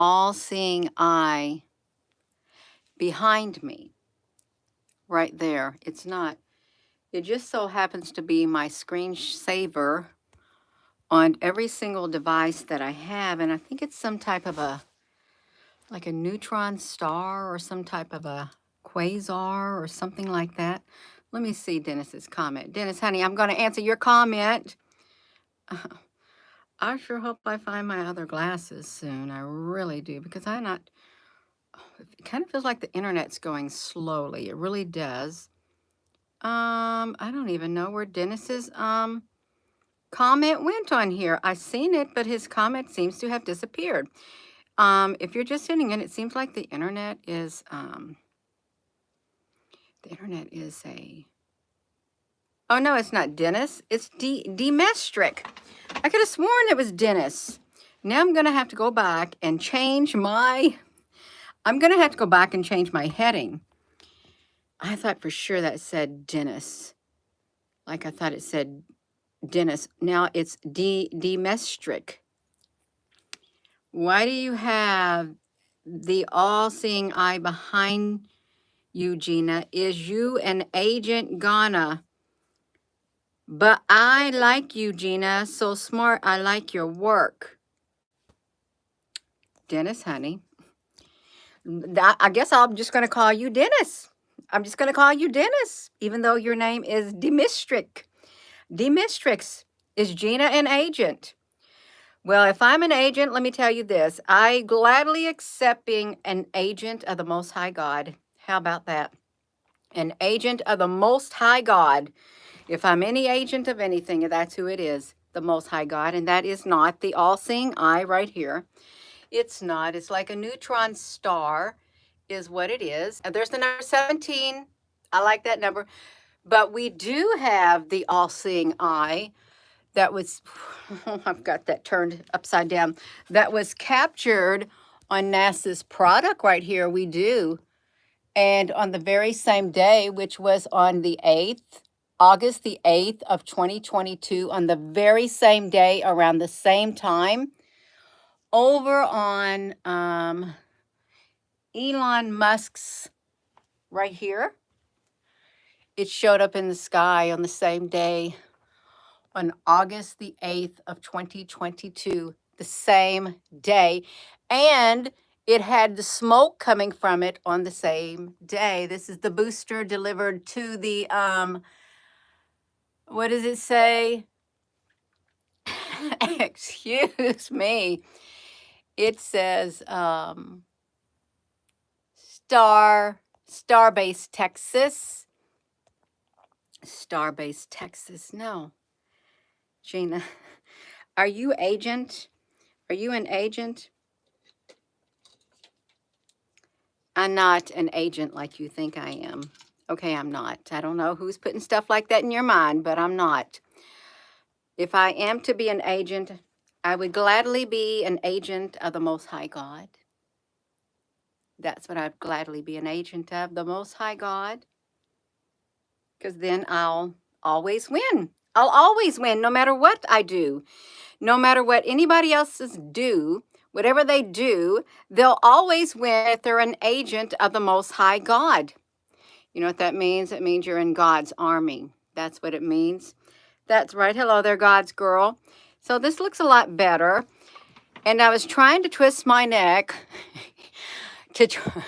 all-seeing eye behind me right there. It's not. It just so happens to be my screensaver on every single device that I have, and I think it's some type of like a neutron star or some type of a quasar or something like that. Let me see Dennis's comment. Dennis, honey, I'm going to answer your comment. I sure hope I find my other glasses soon. I really do, because it kind of feels like the internet's going slowly. It really does. I don't even know where Dennis's comment went on here. I seen it, but his comment seems to have disappeared. If you're just sitting in, it seems like the internet is a, oh no, it's not Dennis. It's Demestric. I could have sworn it was Dennis. Now I'm gonna have to go back and change my heading. I thought for sure that said Dennis. Like I thought it said Dennis. Now it's Demestric. Why do you have the all-seeing eye behind you, Gina? Is you an agent Ghana? But I like you, Gina. So smart. I like your work. Dennis, honey. I guess I'm just going to call you Dennis. I'm just going to call you Dennis, even though your name is Demistric. Demistrix. Is Gina an agent? Well, if I'm an agent, let me tell you this. I gladly accept being an agent of the Most High God. How about that? An agent of the Most High God. If I'm any agent of anything, that's who it is, the Most High God. And that is not the all-seeing eye right here. It's not. It's like a neutron star is what it is. There's the number 17. I like that number. But we do have the all-seeing eye that was, I've got that turned upside down, that was captured on NASA's product right here. We do. And on the very same day, which was on the 8th, August the 8th of 2022, on the very same day, around the same time, over on Elon Musk's right here, it showed up in the sky on the same day, on August the 8th of 2022, the same day. And it had the smoke coming from it on the same day. This is the booster delivered to the, what does it say? Excuse me. It says Starbase Texas. Starbase Texas. No. Gina, are you agent? Are you an agent? I'm not an agent like you think I am. Okay, I'm not. I don't know who's putting stuff like that in your mind, but I'm not. If I am to be an agent, I would gladly be an agent of the Most High God. That's what I'd gladly be, an agent of the Most High God. Because then I'll always win. I'll always win no matter what I do. No matter what anybody else's do, whatever they do, they'll always win if they're an agent of the Most High God. You know what that means? It means you're in God's army. That's what it means. That's right. Hello there, God's girl. So this looks a lot better. And I was trying to twist my neck to try.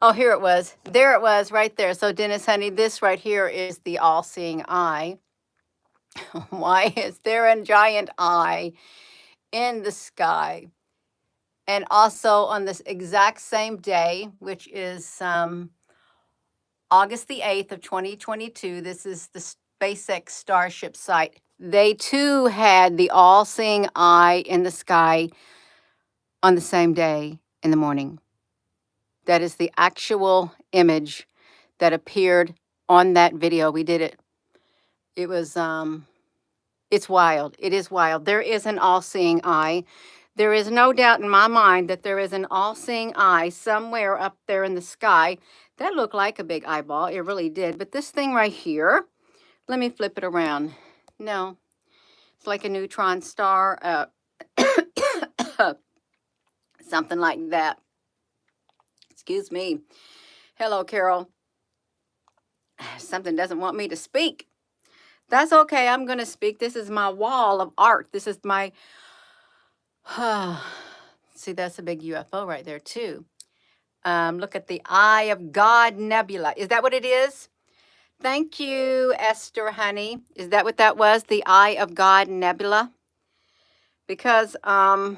Oh, here it was. There it was right there. So Dennis, honey, this right here is the all-seeing eye. Why is there a giant eye in the sky? And also on this exact same day, which is August the 8th of 2022, this is the SpaceX Starship site. They too had the all-seeing eye in the sky on the same day in the morning. That is the actual image that appeared on that video. We did it. It was, it's wild. It is wild. There is an all-seeing eye. There is no doubt in my mind that there is an all-seeing eye somewhere up there in the sky. That looked like a big eyeball. It really did. But this thing right here, let me flip it around. No, it's like a neutron star. Something like that. Excuse me. Hello, Carol. Something doesn't want me to speak. That's okay. I'm going to speak. This is my wall of art. This is my. See, that's a big UFO right there, too. Look at the Eye of God Nebula. Is that what it is? Thank you, Esther, honey. Is that what that was? The Eye of God Nebula? Because I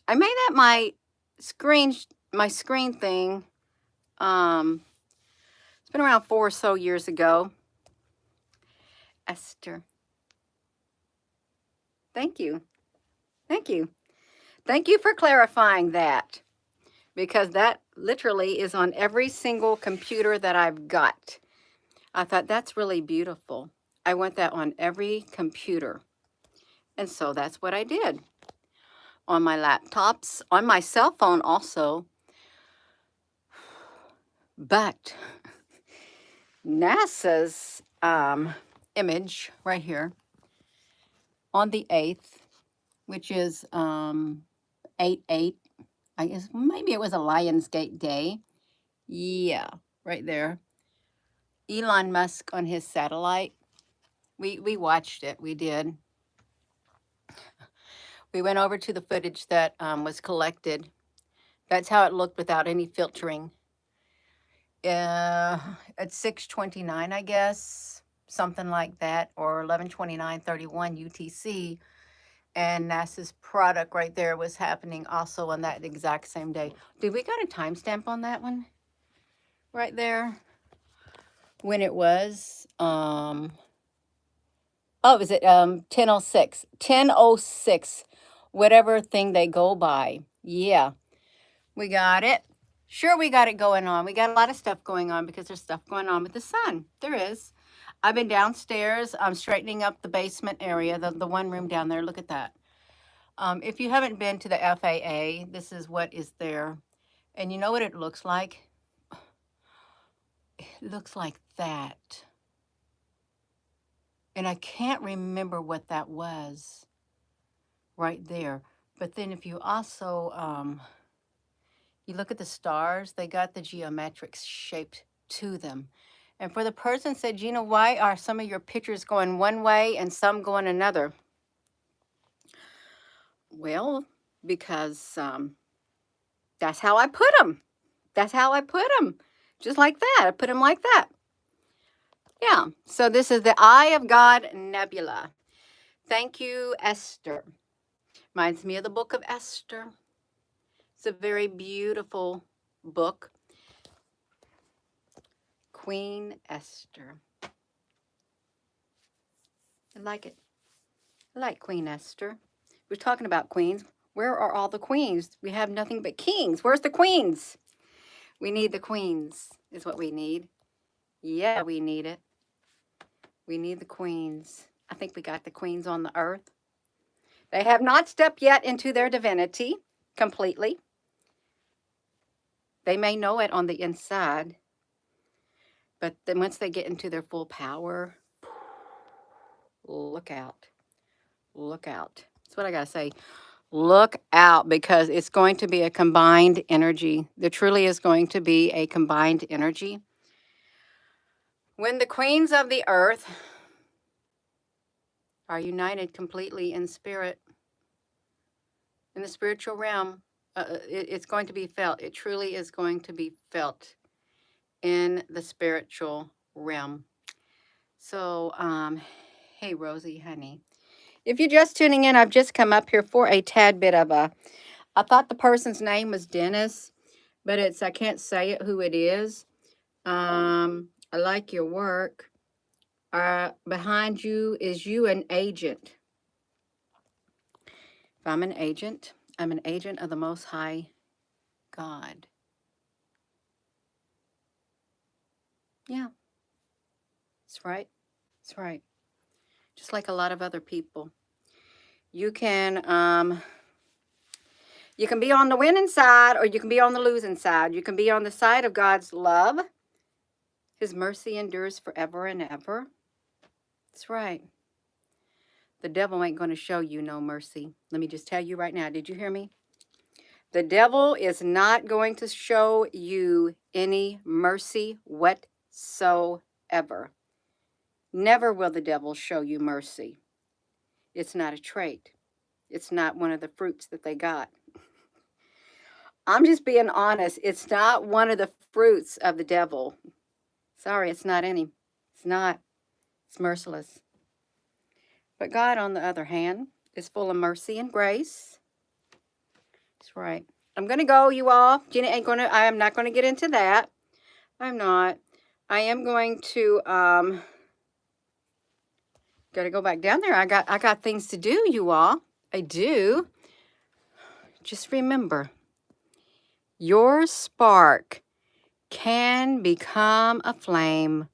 made that my screen thing. It's been around 4 or so years ago. Esther. Thank you. Thank you. Thank you for clarifying that, because that literally is on every single computer that I've got. I thought that's really beautiful. I want that on every computer. And so that's what I did. On my laptops, on my cell phone also. But NASA's image right here on the 8th, which is 8/8, I guess maybe it was a Lionsgate day. Yeah, right there. Elon Musk on his satellite. We watched it. We did. We went over to the footage that was collected. That's how it looked without any filtering. At 6:29, I guess, something like that, or 11:29:31 UTC. And NASA's product right there was happening also on that exact same day. Did we got a timestamp on that one? Right there? When it was? Oh, is it 10:06? 10:06, whatever thing they go by. Yeah, we got it. Sure, we got it going on. We got a lot of stuff going on because there's stuff going on with the sun. There is. I've been downstairs. I'm straightening up the basement area, the one room down there. Look at that. If you haven't been to the FAA, this is what is there. And you know what it looks like? It looks like that. And I can't remember what that was right there. But then if you also, you look at the stars, they got the geometric shaped to them. And for the person said, Gina, why are some of your pictures going one way and some going another? Well, because that's how I put them. That's how I put them. Just like that. I put them like that. Yeah. So this is the Eye of God Nebula. Thank you, Esther. Reminds me of the book of Esther. It's a very beautiful book. Queen Esther. I like it. I like Queen Esther. We're talking about queens. Where are all the queens? We have nothing but kings. Where's the queens? We need the queens, is what we need. Yeah, we need it. We need the queens. I think we got the queens on the earth. They have not stepped yet into their divinity completely. They may know it on the inside, but then once they get into their full power, look out. Look out. That's what I got to say. Look out, because it's going to be a combined energy. There truly is going to be a combined energy. When the queens of the earth are united completely in spirit, in the spiritual realm, it's going to be felt. It truly is going to be felt in the spiritual realm. So, hey, Rosie, honey. If you're just tuning in, I've just come up here for a tad bit of I thought the person's name was Dennis, but I can't say it who it is. I like your work. Behind you is you an agent. If I'm an agent of the Most High God. Yeah. That's right. That's right. Just like a lot of other people. You can be on the winning side, or you can be on the losing side. You can be on the side of God's love. His mercy endures forever and ever. That's right. The devil ain't going to show you no mercy. Let me just tell you right now. Did you hear me? The devil is not going to show you any mercy whatsoever. Never will the devil show you mercy. It's not a trait. It's not one of the fruits that they got. I'm just being honest. It's not one of the fruits of the devil. Sorry, it's not any. It's not. It's merciless. But God, on the other hand, is full of mercy and grace. That's right. I'm going to go, you all. Gina ain't going to, I am not going to get into that. I'm not. I am going to, got to go back down there. I got things to do, you all. I do. Just remember, your spark can become a flame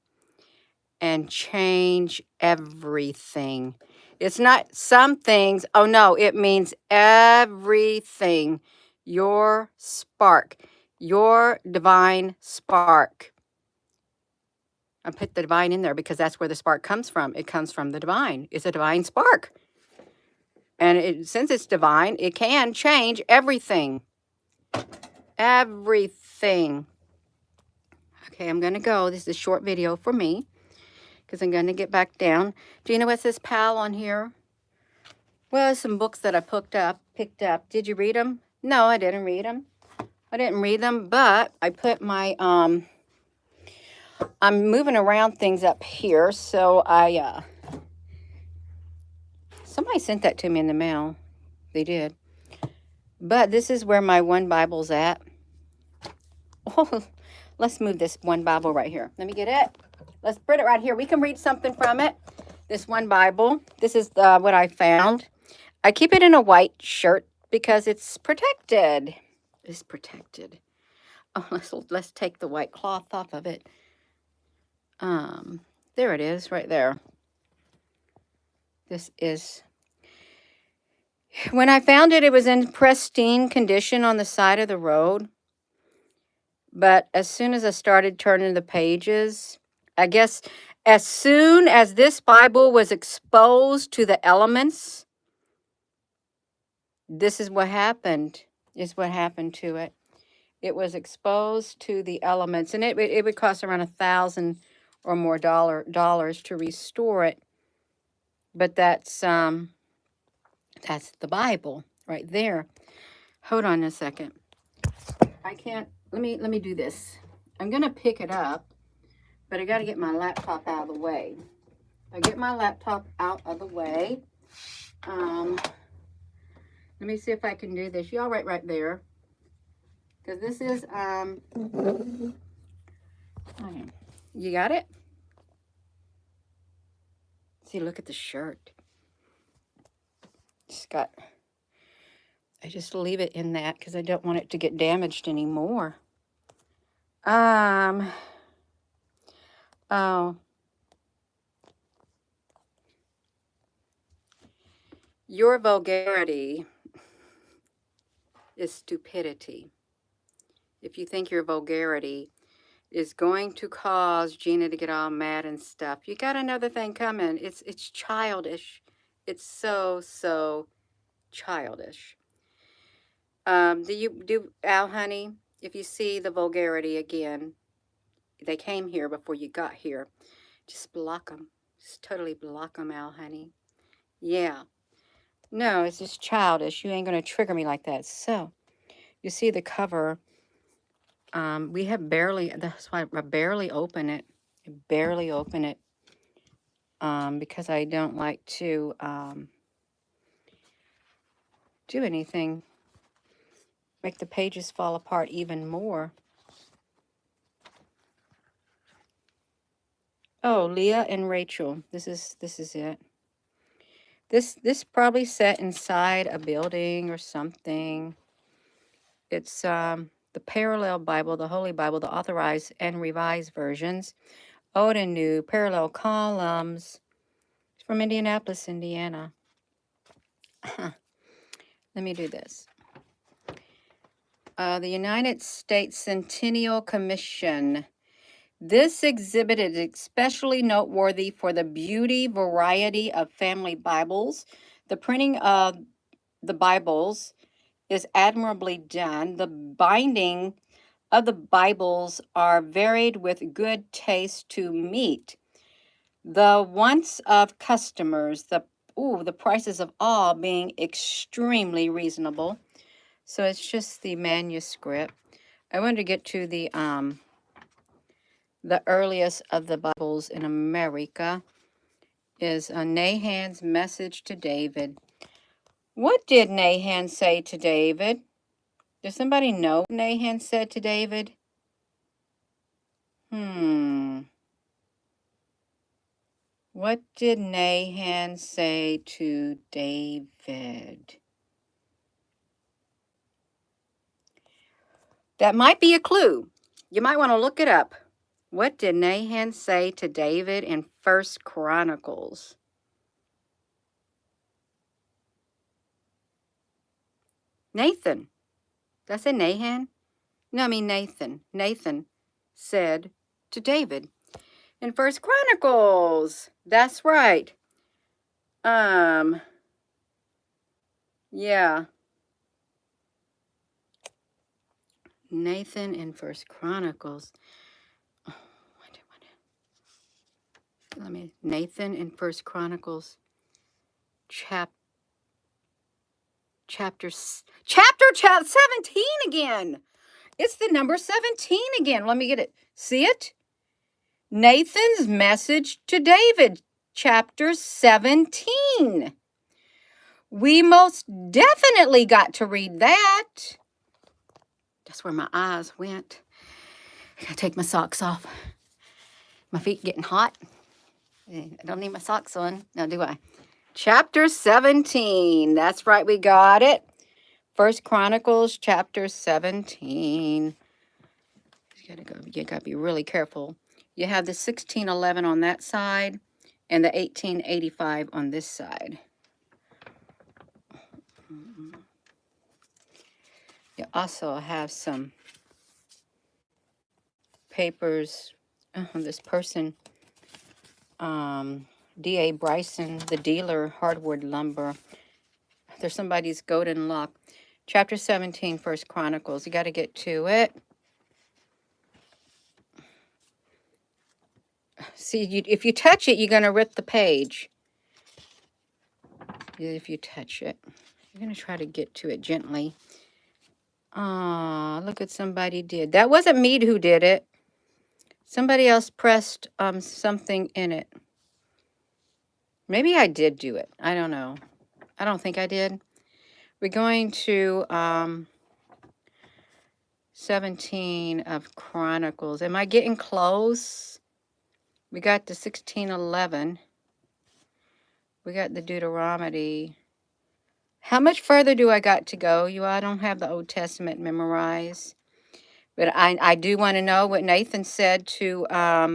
and change everything. It's not some things. Oh, no, it means everything. Your spark, your divine spark. I put the divine in there because that's where the spark comes from. It comes from the divine. It's a divine spark. And since it's divine, it can change everything. Everything. Okay, I'm going to go. This is a short video for me because I'm going to get back down. Gina, what's this pal on here? Well, some books that I picked up. Did you read them? No, I didn't read them. I didn't read them, but I put my, I'm moving around things up here, so somebody sent that to me in the mail. They did. But this is where my one Bible's at. Oh, let's move this one Bible right here. Let me get it. Let's put it right here. We can read something from it. This one Bible. This is what I found. I keep it in a white shirt because it's protected. It's protected. Oh, let's take the white cloth off of it. There it is, right there. This is. When I found it, it was in pristine condition on the side of the road. But as soon as I started turning the pages, I guess as soon as this Bible was exposed to the elements, this is what happened, to it. It was exposed to the elements, and it would cost around $1,000 or more dollars to restore it. But that's the Bible right there. Hold on a second. I can't. Let me do this. I'm gonna pick it up, but I got to get my laptop out of the way. I get my laptop out of the way. Let me see if I can do this. Y'all right there. Because this is, you got it? See, look at the shirt. I just leave it in that because I don't want it to get damaged anymore. Oh. Your vulgarity is stupidity. If you think your vulgarity is going to cause Gina to get all mad and stuff, you got another thing coming. It's childish. It's so childish. Al, honey, if you see the vulgarity again, they came here before you got here. Just block them. Just totally block them, Al, honey. Yeah. No, it's just childish. You ain't going to trigger me like that. So, you see the cover. We have that's why I barely open it. Because I don't like to do anything. Make the pages fall apart even more. Oh, Leah and Rachel. This is it. This probably set inside a building or something. It's the Parallel Bible, the Holy Bible, the Authorized and Revised versions. Old and New, parallel columns. It's from Indianapolis, Indiana. Let me do this. The United States Centennial Commission. This exhibit is especially noteworthy for the beauty, variety of family Bibles. The printing of the Bibles is admirably done. The binding of the Bibles are varied with good taste to meet the wants of customers, the prices of all being extremely reasonable. So it's just the manuscript. I wanted to get to the earliest of the Bibles in America is Nahan's message to David. What did Nahan say to David? Does somebody know what Nahan said to David? What did Nahan say to David? That might be a clue. You might want to look it up. What did Nahan say to David in 1 Chronicles? Nathan. Did I say Nahan? No, I mean Nathan. Nathan said to David in 1 Chronicles. That's right. Yeah. Nathan in 1 Chronicles. Oh, Nathan in 1 Chronicles chapter 17 again. It's the number 17 again. Let me get it. See it? Nathan's message to David, chapter 17. We most definitely got to read that. That's where my eyes went. I gotta take my socks off. My feet getting hot. I don't need my socks on. Now, do I? Chapter 17. That's right, we got it. 1 Chronicles, chapter 17. You gotta be really careful. You have the 1611 on that side and the 1885 on this side. You also have some papers. This person, D.A. Bryson, the dealer, hardwood lumber. There's somebody's golden lock. Chapter 17, 1 Chronicles. You got to get to it. See, if you touch it, you're going to rip the page. If you touch it. You're going to try to get to it gently. Look what somebody did. That wasn't me who did it. Somebody else pressed something in it. Maybe I did do it. I don't know. I don't think I did. We're going to 17 of Chronicles. Am I getting close? We got the 1611. We got the Deuteronomy. How much further do I got to go? I don't have the Old Testament memorized. But I do want to know what Nathan said to let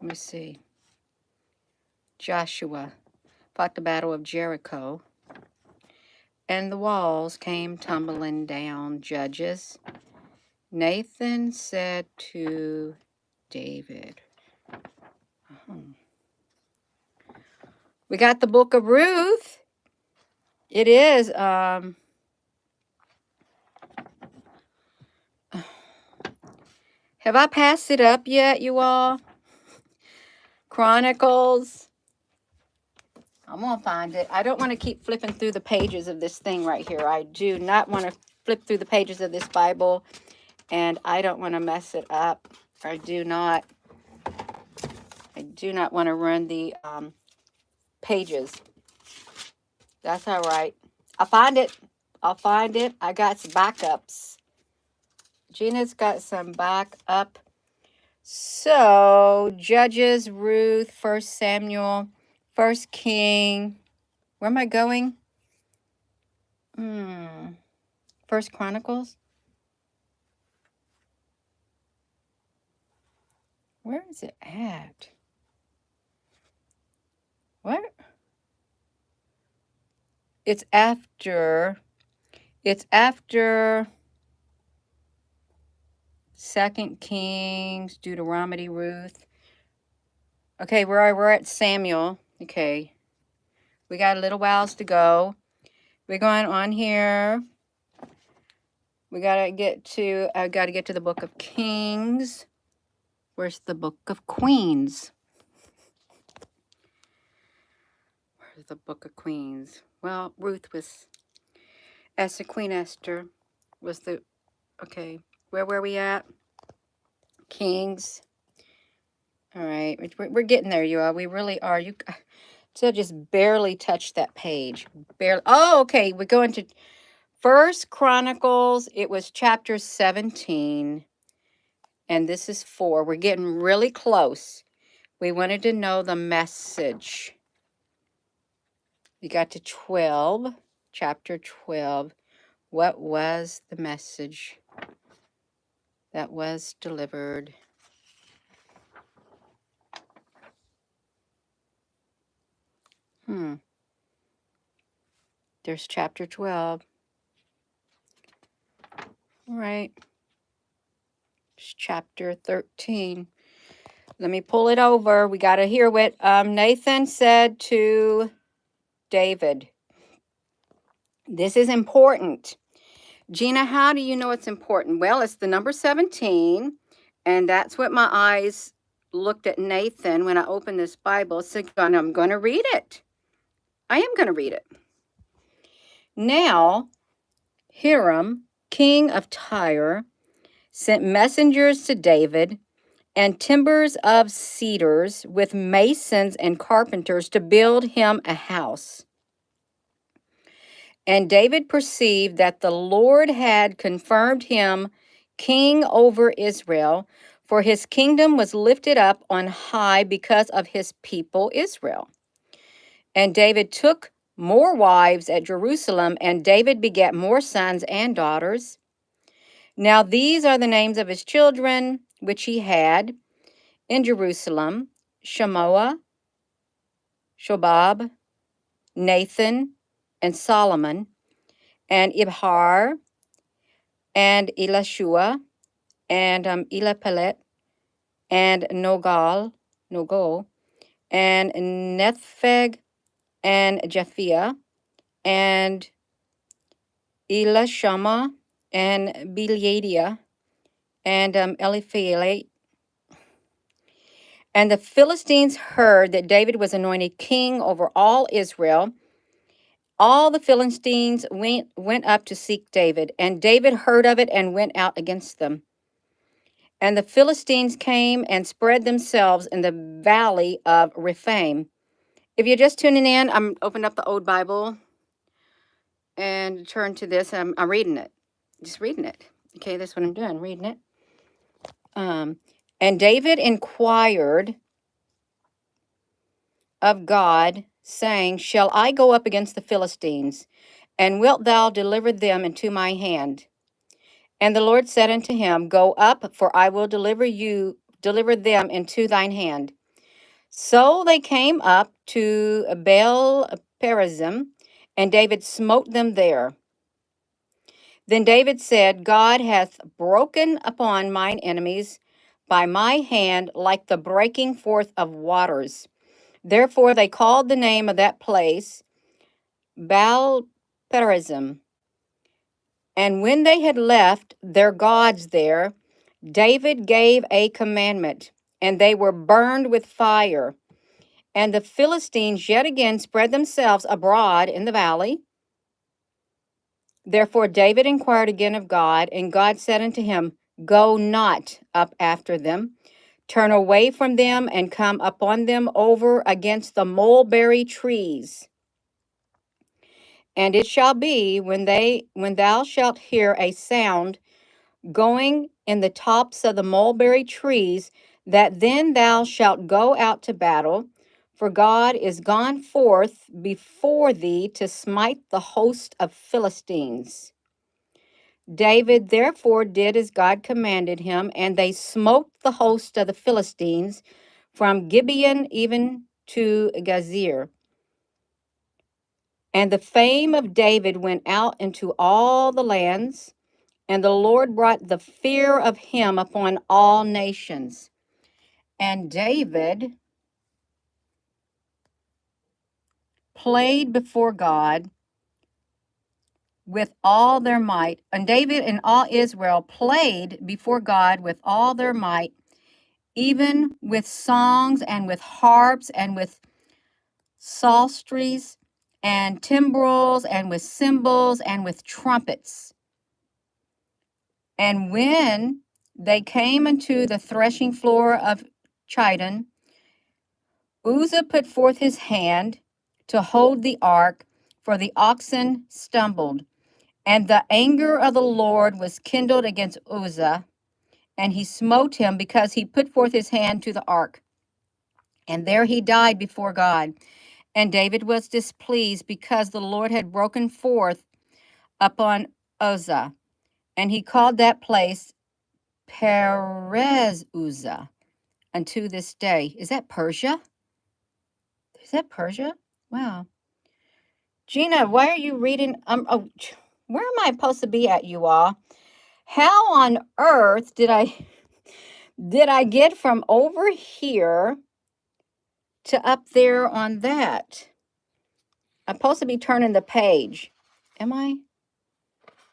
me see. Joshua fought the battle of Jericho, and the walls came tumbling down. Judges. Nathan said to David. We got the book of Ruth. It is have I passed it up yet, you all? Chronicles. I'm going to find it. I don't want to keep flipping through the pages of this thing right here. I do not want to flip through the pages of this Bible, and I don't want to mess it up. I do not want to run the pages. That's all right. I'll find it. I got some backups. Gina's got some backup. So, Judges, Ruth, 1 Samuel, 1 King. Where am I going? 1 Chronicles. Where is it at? What? It's after 2 Kings, Deuteronomy, Ruth. Okay, we're at Samuel. Okay. We got a little whiles to go. We're going on here. We gotta get to, I gotta get to the book of Kings. Where's the book of Queens? Where's the book of Queens? Well, Ruth was, Esther, Queen Esther was the, okay, where were we at? Kings. All right, we're getting there, you all. We really are. You still just barely touched that page. Barely. Oh, okay. We're going to First Chronicles. It was chapter 17, and this is 4. We're getting really close. We wanted to know the message. We got to 12, chapter 12. What was the message that was delivered? There's chapter 12. All right. It's chapter 13. Let me pull it over. We got to hear what Nathan said to David. This is important. Gina, how do you know it's important? Well, it's the number 17, and that's what my eyes looked at Nathan when I opened this Bible. So I'm going to read it. I am going to read it. Now, Hiram, king of Tyre, sent messengers to David and timbers of cedars with masons and carpenters to build him a house. And David perceived that the Lord had confirmed him king over Israel, for his kingdom was lifted up on high because of his people Israel. And David took more wives at Jerusalem, and David begat more sons and daughters. Now these are the names of his children, which he had in Jerusalem: Shemoah, Shobab, Nathan, and Solomon, and Ibhar, and Elishua, and Eliphelet, and Nogol, and Nepheg, and Japhia, and Elishama, and Biliadiah, and Eliphelet. And the Philistines heard that David was anointed king over all Israel. All the Philistines went up to seek David, and David heard of it and went out against them. And the Philistines came and spread themselves in the valley of Rephaim. If you're just tuning in, I'm opening up the old Bible and turn to this. I'm reading it, just reading it. Okay, that's what I'm doing, reading it. And David inquired of God, saying, "Shall I go up against the Philistines? And wilt thou deliver them into my hand?" And the Lord said unto him, "Go up, for I will deliver them into thine hand." So they came up to Baal Perazim, and David smote them there. Then David said, "God hath broken upon mine enemies by my hand like the breaking forth of waters." Therefore they called the name of that place Baal Perazim. And when they had left their gods there, David gave a commandment, and they were burned with fire. And the Philistines yet again spread themselves abroad in the valley. Therefore David inquired again of God, and God said unto him, "Go not up after them. Turn away from them, and come upon them over against the mulberry trees. And it shall be, when thou shalt hear a sound going in the tops of the mulberry trees, that then thou shalt go out to battle, for God is gone forth before thee to smite the host of Philistines." David therefore did as God commanded him, and they smote the host of the Philistines from Gibeon even to Gazer. And the fame of David went out into all the lands, and the Lord brought the fear of him upon all nations. And David played before God with all their might, and David and all Israel played before God with all their might, even with songs and with harps and with psalteries and timbrels and with cymbals and with trumpets. And when they came into the threshing floor of Chidon, Uzzah put forth his hand to hold the ark, for the oxen stumbled. And the anger of the Lord was kindled against Uzzah, and he smote him because he put forth his hand to the ark. And there he died before God. And David was displeased because the Lord had broken forth upon Uzzah. And he called that place Perez Uzzah unto this day. Is that Persia? Is that Persia? Wow. Gina, why are you reading? Where am I supposed to be at, you all? How on earth did I get from over here to up there on that? I'm supposed to be turning the page. Am I?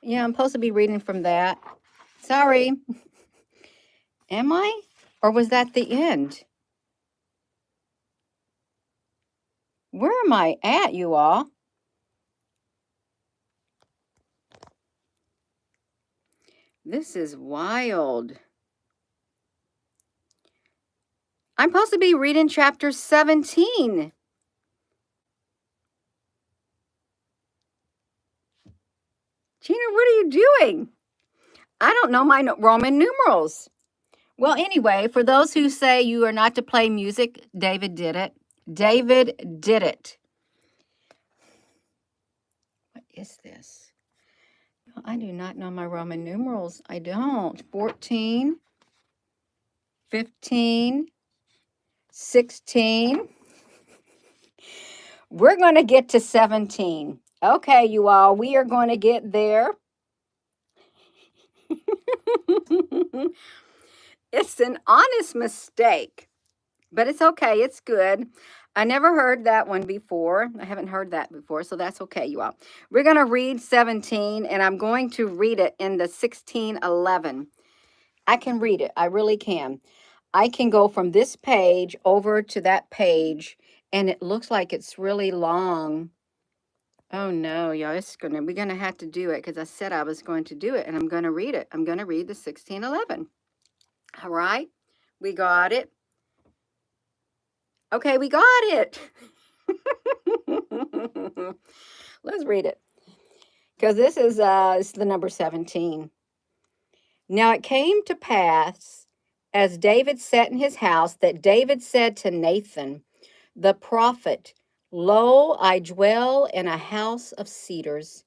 Yeah, I'm supposed to be reading from that. Sorry. Am I? Or was that the end? Where am I at, you all? This is wild. I'm supposed to be reading chapter 17. Gina, what are you doing? I don't know my Roman numerals. Well, anyway, for those who say you are not to play music, David did it. David did it. What is this? I do not know my Roman numerals. I don't. 14, 15, 16. We're going to get to 17. Okay, you all, we are going to get there. It's an honest mistake, but it's okay. It's good. I never heard that one before. I haven't heard that before, so that's okay, you all. We're going to read 17, and I'm going to read it in the 1611. I can read it. I really can. I can go from this page over to that page, and it looks like it's really long. Oh no, y'all, we're gonna have to do it because I said I was going to do it, and I'm going to read it. I'm going to read the 1611. All right, we got it. Okay, we got it. Let's read it because this is the number 17. Now it came to pass, as David sat in his house, that David said to Nathan, the prophet, Lo, I dwell in a house of cedars,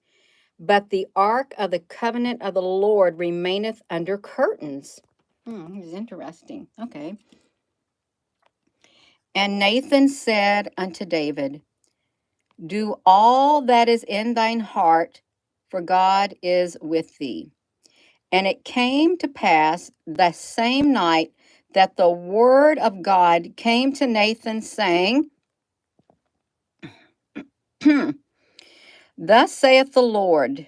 but the ark of the covenant of the Lord remaineth under curtains. This is interesting. Okay. And Nathan said unto David, Do all that is in thine heart, for God is with thee. And it came to pass the same night that the word of God came to Nathan, saying, Thus saith the Lord,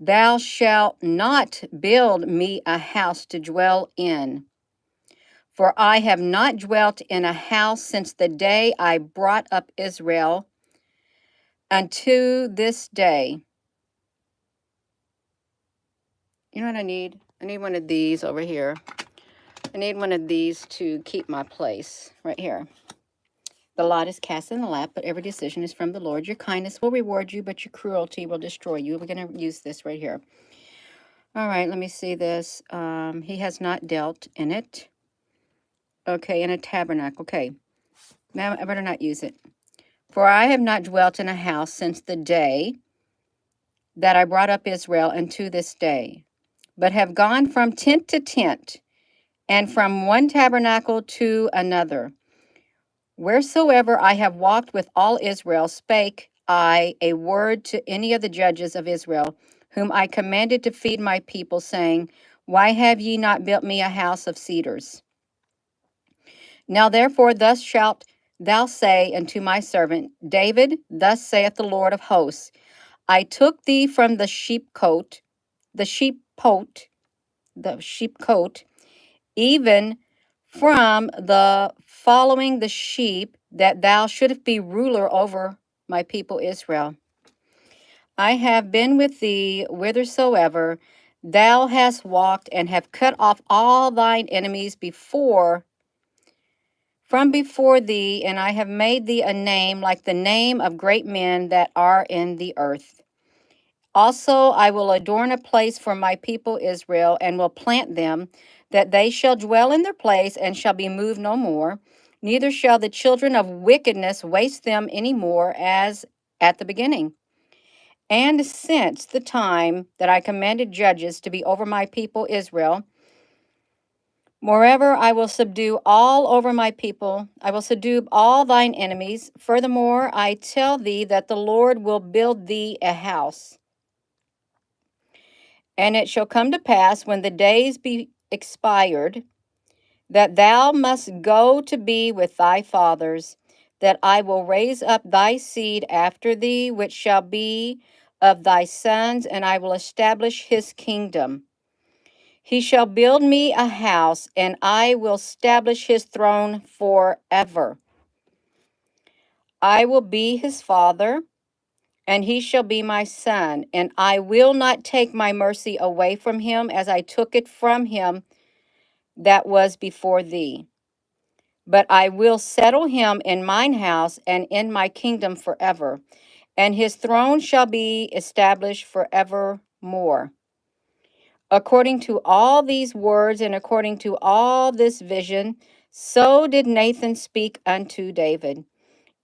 Thou shalt not build me a house to dwell in, for I have not dwelt in a house since the day I brought up Israel unto this day. You know what I need? I need one of these over here. I need one of these to keep my place right here. The lot is cast in the lap, but every decision is from the Lord. Your kindness will reward you, but your cruelty will destroy you. We're going to use this right here. All right, let me see this. He has not dealt in it. Okay, in a tabernacle. Okay, now I better not use it. For I have not dwelt in a house since the day that I brought up Israel unto this day, but have gone from tent to tent, and from one tabernacle to another. Wheresoever I have walked with all Israel, spake I a word to any of the judges of Israel, whom I commanded to feed my people, saying, Why have ye not built me a house of cedars? Now therefore, thus shalt thou say unto my servant David, thus saith the Lord of hosts, I took thee from the the sheepcote, even from the following the sheep, that thou shouldest be ruler over my people Israel. I have been with thee whithersoever thou hast walked, and have cut off all thine enemies from before thee, and I have made thee a name like the name of great men that are in the earth. Also I will adorn a place for my people Israel, and will plant them, that they shall dwell in their place, and shall be moved no more. Neither shall the children of wickedness waste them any more, as at the beginning. And since the time that I commanded judges to be over my people Israel, moreover, I will subdue all over my people. I will subdue all thine enemies. Furthermore, I tell thee that the Lord will build thee a house. And it shall come to pass, when the days be expired, that thou must go to be with thy fathers, that I will raise up thy seed after thee, which shall be of thy sons, and I will establish his kingdom. He shall build me a house, and I will establish his throne forever. I will be his father, and he shall be my son, and I will not take my mercy away from him, as I took it from him that was before thee. But I will settle him in mine house and in my kingdom forever, and his throne shall be established forevermore. According to all these words and according to all this vision, so did Nathan speak unto David.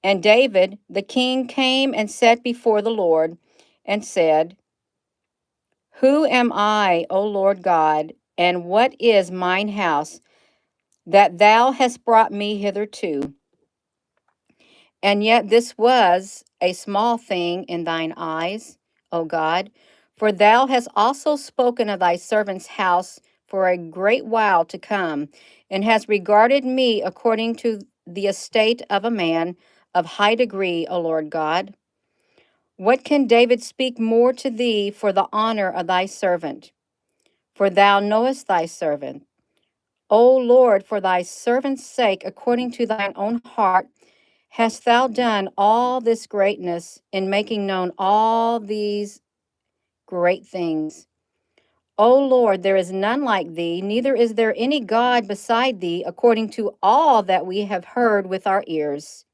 And David the king came and sat before the Lord, and said, Who am I, O Lord God, and what is mine house, that thou hast brought me hitherto? And yet this was a small thing in thine eyes, O God, for thou hast also spoken of thy servant's house for a great while to come, and hast regarded me according to the estate of a man of high degree, O Lord God. What can David speak more to thee for the honor of thy servant? For thou knowest thy servant. O Lord, for thy servant's sake, according to thine own heart, hast thou done all this greatness in making known all these great things? O Lord, there is none like thee, neither is there any God beside thee, according to all that we have heard with our ears.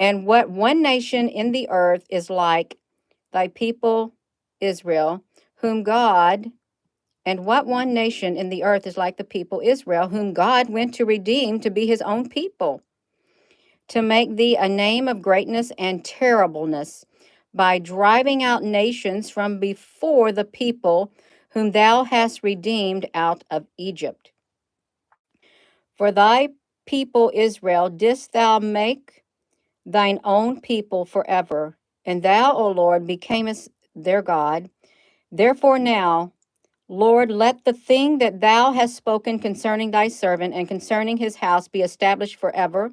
And what one nation in the earth is like thy people Israel, whom God, and what one nation in the earth is like the people Israel, whom God went to redeem to be his own people, to make thee a name of greatness and terribleness, by driving out nations from before the people whom thou hast redeemed out of Egypt. For thy people Israel didst thou make thine own people forever, and thou, O Lord, becamest their God. Therefore now, Lord, let the thing that thou hast spoken concerning thy servant and concerning his house be established forever,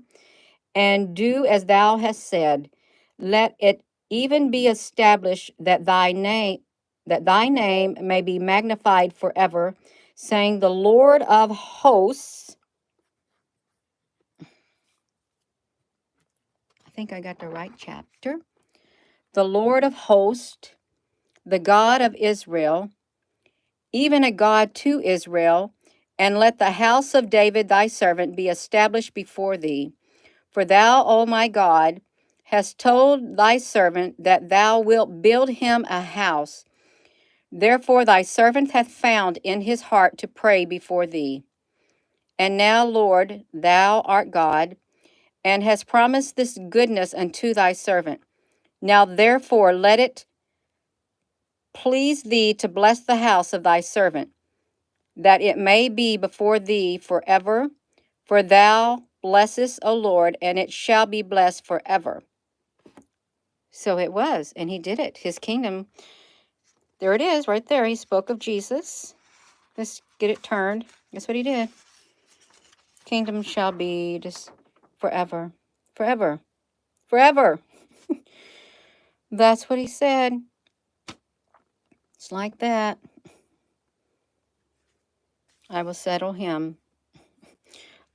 and do as thou hast said. Let it even be established that thy name may be magnified forever, saying, The Lord of hosts. I think I got the right chapter. The Lord of hosts, the God of Israel, even a God to Israel, and let the house of David thy servant be established before thee. For thou, O my God, hast told thy servant that thou wilt build him a house. Therefore thy servant hath found in his heart to pray before thee. And now, Lord, thou art God, and hast promised this goodness unto thy servant. Now therefore let it please thee to bless the house of thy servant, that it may be before thee forever. For thou blessest, O Lord, and it shall be blessed forever. So it was, and he did it. His kingdom, there it is, right there. He spoke of Jesus. Let's get it turned. That's what he did. Kingdom shall be just forever, forever, forever. That's what he said. It's like that. I will settle him.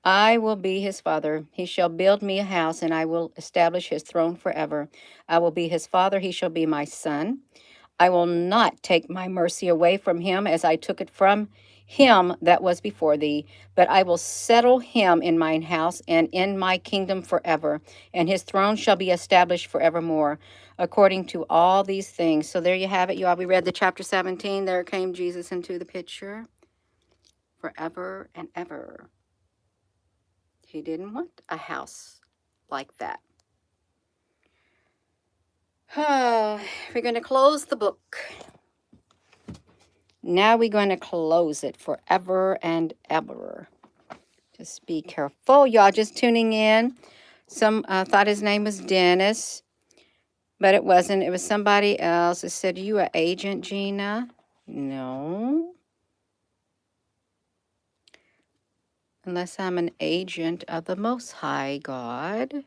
I will be his father. He shall build me a house, and I will establish his throne forever. I will be his father. He shall be my son. I will not take my mercy away from him as I took it from him that was before thee, but I will settle him in mine house and in my kingdom forever, and his throne shall be established forevermore, according to all these things. So there you have it, you all. We read the chapter 17. There came Jesus into the picture. Forever and ever. He didn't want a house like that. We're going to close the book. Now we're going to close it forever and ever. Just be careful. Y'all just tuning in. Some thought his name was Dennis, but it wasn't. It was somebody else. It said, "Are you an agent, Gina?" No. Unless I'm an agent of the Most High God.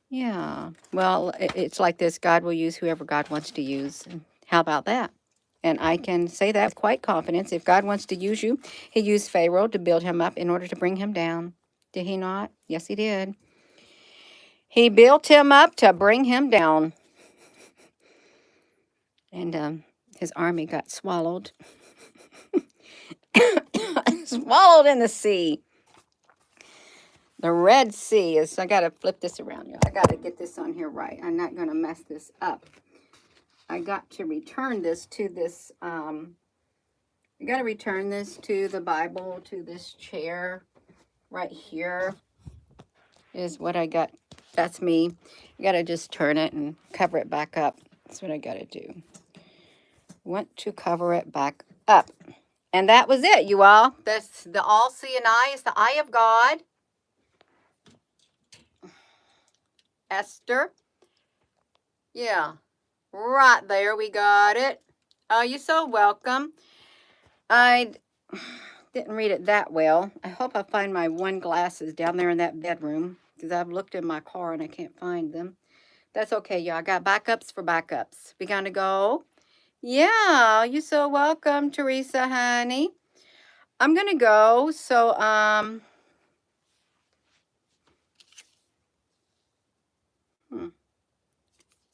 Yeah. Well, it's like this. God will use whoever God wants to use. How about that? And I can say that with quite confidence. If God wants to use you, he used Pharaoh to build him up in order to bring him down. Did he not? Yes, he did. He built him up to bring him down. And his army got swallowed. Swallowed in the sea. The Red Sea is, I got to flip this around. I got to get this on here right. I'm not going to mess this up. I got to return this to this, I got to return this to the Bible, to this chair right here is what I got. That's me. I got to just turn it and cover it back up. That's what I got to do. Want to cover it back up. And that was it, you all. That's the all-seeing eye. It's the eye of God. Esther. Yeah. Right there. We got it. Oh, you're so welcome. I didn't read it that well. I hope I find my one glasses down there in that bedroom, because I've looked in my car and I can't find them. That's okay, y'all. I got backups for backups. We gonna go? Yeah, you're so welcome, Teresa, honey. I'm gonna go. So,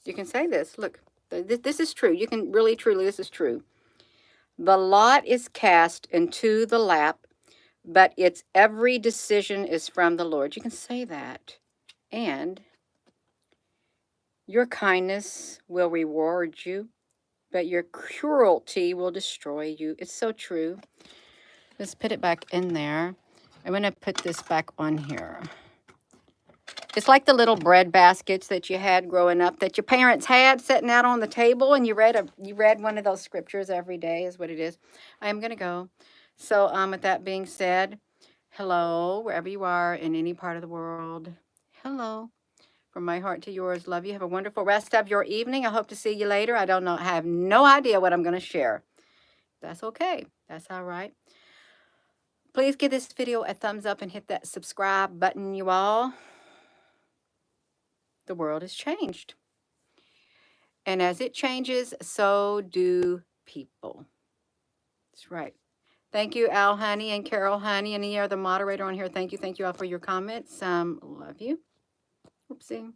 you can say this. Look, this is true. You can really, truly, this is true. The lot is cast into the lap, but its every decision is from the Lord. You can say that. And your kindness will reward you, but your cruelty will destroy you. It's so true. Let's put it back in there. I'm going to put this back on here. It's like the little bread baskets that you had growing up, that your parents had sitting out on the table, and you read one of those scriptures every day is what it is. I am going to go. So with that being said, hello, wherever you are in any part of the world. Hello. From my heart to yours, love you. Have a wonderful rest of your evening. I hope to see you later. I don't know. I have no idea what I'm going to share. That's okay. That's all right. Please give this video a thumbs up and hit that subscribe button, you all. The world has changed. And as it changes, so do people. That's right. Thank you, Al Honey and Carol Honey and any other moderator on here. Thank you all for your comments. Love you. Oopsie.